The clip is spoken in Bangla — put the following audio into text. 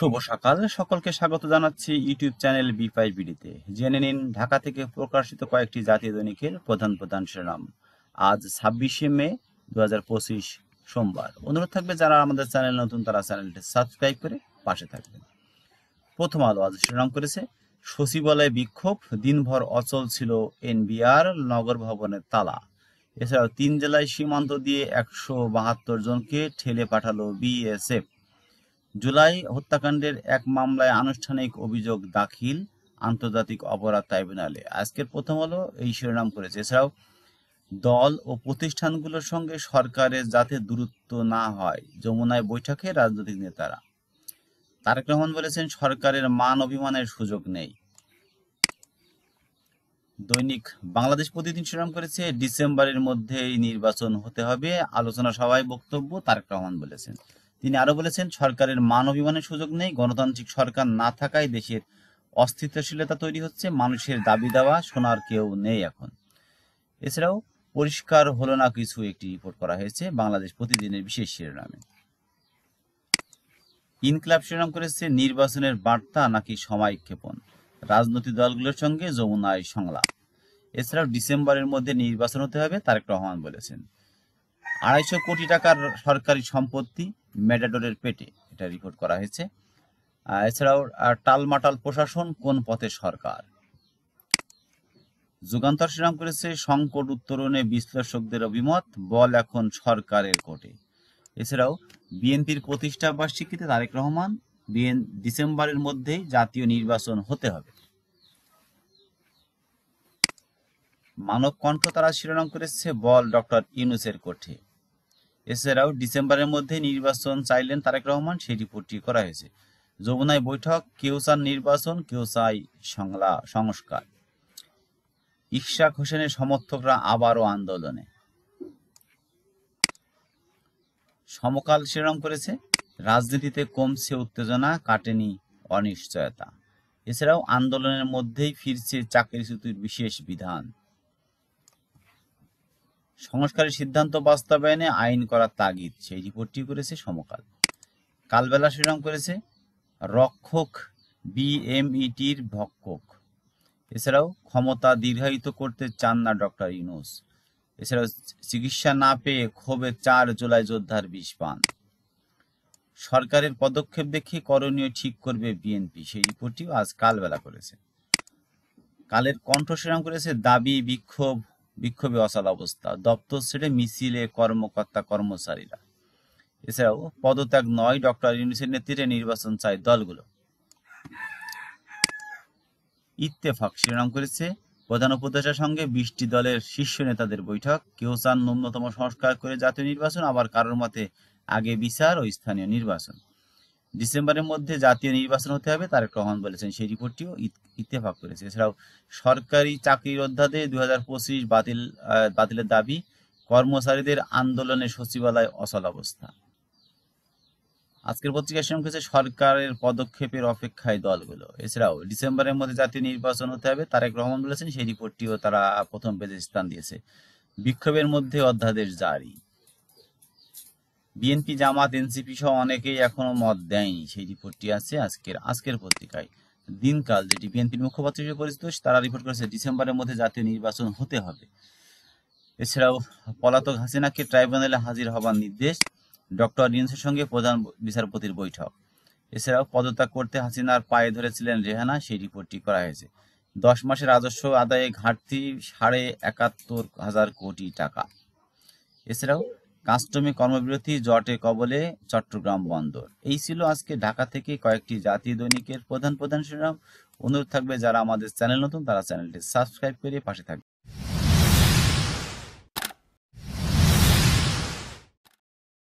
শুভ সকাল, সকলকে স্বাগত জানাচ্ছি ইউটিউব চ্যানেল বি5বিডিতে। জেনে নিন ঢাকা থেকে প্রকাশিত কয়েকটি জাতীয় দৈনিকের প্রধান প্রধান শিরোনাম। আজ 26শে মে 2025 সোমবার। অনুরোধ থাকবে যারা আমাদের চ্যানেল নতুন তারা চ্যানেলটি সাবস্ক্রাইব করে পাশে থাকবেন। প্রথম আলো আজ শিরোনাম করেছে সচিবালয়ে বিক্ষোভ, দিনভর অচল ছিল এনবিআর নগর ভবনের তালা। এছাড়াও 3 জেলায় সীমান্ত দিয়ে 172 জনকে ঠেলে পাঠালো বিএসএফ। জুলাই হত্যাকাণ্ডের এক মামলায় আনুষ্ঠানিক অভিযোগ দাখিল আন্তর্জাতিক অপরাধ ট্রাইব্যুনালে। আজকের প্রথম আলো এই শিরোনাম করেছে। এছাড়াও দল ও প্রতিষ্ঠানগুলোর সঙ্গে সরকারের যাতে দূরত্ব না হয়, যমুনায় বৈঠকে রাজনৈতিক নেতারা। তারেক রহমান বলেছেন সরকারের মান অভিমানের সুযোগ নেই। দৈনিক বাংলাদেশ প্রতিদিন শিরোনাম করেছে ডিসেম্বরের মধ্যেই নির্বাচন হতে হবে, আলোচনা সভায় বক্তব্য তারেক রহমান বলেছেন। তিনি আরো বলেছেন সরকারের মান অভিমানের সুযোগ নেই, গণতান্ত্রিক সরকার না থাকায় দেশের অস্থিতিশীলতা তৈরি হচ্ছে, মানুষের দাবি দাওয়া শোনার কেউ নেই এখন। এছাড়াও পরিষ্কার হলো না কিছু একটি রিপোর্ট করা হয়েছে বাংলাদেশ প্রতিদিনের বিশেষ শিরোনামে। ইনকিলাব শিরোনাম করেছে নির্বাচনের বার্তা নাকি সময়ক্ষেপণ, রাজনৈতিক দলগুলোর সঙ্গে যমুনায় সংলাপ। এছাড়াও ডিসেম্বরের মধ্যে নির্বাচন হতে হবে তারেক রহমান বলেছেন। 250 কোটি টাকার সরকারি সম্পত্তি ম্যাটাডোরের পেটে, এটা রিপোর্ট করা হয়েছে। এছাড়াও টালমাটাল প্রশাসন, কোন পথে সরকার। যুগান্তর শিরোনাম করেছে সংকট উত্তরণে বিশ্লেষকদের অভিমত, বল এখন সরকারের কোর্টে। এছাড়াও বিএনপির প্রতিষ্ঠা বার্ষিকীতে তারেক রহমান, ডিসেম্বরের মধ্যেই জাতীয় নির্বাচন হতে হবে। মানব কণ্ঠ তারা শিরোনাম করেছে বল ডক্টর ইউনূসের কোর্টে। এছাড়াও ডিসেম্বরের মধ্যে নির্বাচন চাইলেন তারেক রহমান, সেই রিপোর্টটি করা হয়েছে। যমুনায় বৈঠক, কেউ চান নির্বাচন, কেউ চাই সংস্কার। ইশরাক হোসেনের সমর্থকরা আবারও আন্দোলনে। সমকাল শিরোনাম করেছে রাজনীতিতে কমছে উত্তেজনা, কাটেনি অনিশ্চয়তা। এছাড়াও আন্দোলনের মধ্যেই ফিরছে চাকরিচ্যুতির বিশেষ বিধান। সংস্কারের সিদ্ধান্ত বাস্তবায়নে আইন করার তাগিদ, সেই রিপোর্টটি করেছে সমকাল। কালবেলা শিরোনাম করেছে রক্ষক বিএমইটির ভক্ষক। এছাড়াও ক্ষমতা দীর্ঘায়িত করতে চান না ডক্টর ইউনূস। এছাড়াও চিকিৎসা না পেয়ে ক্ষোভে 4 জুলাই যোদ্ধার বিষ পান। সরকারের পদক্ষেপ দেখে করণীয় ঠিক করবে বিএনপি, সেই রিপোর্টটিও আজ কালবেলা করেছে। কালের কণ্ঠ শিরোনাম করেছে দাবি বিক্ষোভে অচল অবস্থা, দপ্তর ছেড়ে মিছিলে কর্মকর্তা কর্মচারীরা। এছাড়াও পদত্যাগ নয়, ডক্টর ইউনূসের নেতৃত্বে নির্বাচন চায় দলগুলো। ইত্তেফাক শিরোনাম করেছে প্রধান উপদেষ্টার সঙ্গে 20টি দলের শীর্ষ নেতাদের বৈঠক, কেউ চান ন্যূনতম সংস্কার করে জাতীয় নির্বাচন, আবার কারোর মতে আগে বিচার ও স্থানীয় নির্বাচন। ডিসেম্বরের মধ্যে জাতীয় নির্বাচন হতে হবে তারেক রহমান বলেছেন, সেই রিপোর্টটিও ইত্তেফাক করেছে। এছাড়াও সরকারি চাকরির অধ্যাদেশ 2025 বাতিলের দাবি, কর্মচারীদের আন্দোলনে সচিবালয় অচল অবস্থা। আজকের পত্রিকার শিরোনাম করেছে সরকারের পদক্ষেপের অপেক্ষায় দলগুলো। এছাড়াও ডিসেম্বরের মধ্যে জাতীয় নির্বাচন হতে হবে তারেক রহমান বলেছেন, সেই রিপোর্টটিও তারা প্রথম পেজে স্থান দিয়েছে। বিক্ষোভের মধ্যে অধ্যাদেশ জারি। বিএনপি, জামাত, এনসিপি সহ অনেকেই এখনো মত দেয়নি, সেই রিপোর্টটি আছে আজকের পত্রিকায়। দিনকাল, যেটি বিএনপির মুখপাত্র হিসেবে পরিচিত, তারা রিপোর্ট করেছে ডিসেম্বরের মধ্যে জাতীয় নির্বাচন হতে হবে। এছাড়াও পলাতক হাসিনাকে ট্রাইব্যুনালে হাজির হবার নির্দেশ, ডক্টর ইউনূসের সঙ্গে প্রধান বিচারপতির বৈঠক। এছাড়াও পদত্যাগ করতে হাসিনার পায়ে ধরেছিলেন রেহানা, সেই রিপোর্টটি করা হয়েছে। 10 মাসের রাজস্ব আদায়ে ঘাটতি 71,500 কোটি টাকা। এছাড়াও কাস্টমে কর্মবিরতি, জটে কবলে চট্টগ্রাম বন্দর। এই ছিল আজকে ঢাকা থেকে কয়েকটি জাতীয় দৈনিকের প্রধান শিরোনাম। অনুরোধ থাকবে যারা আমাদের চ্যানেল নতুন তারা চ্যানেলটি সাবস্ক্রাইব করে পাশে থাকবে।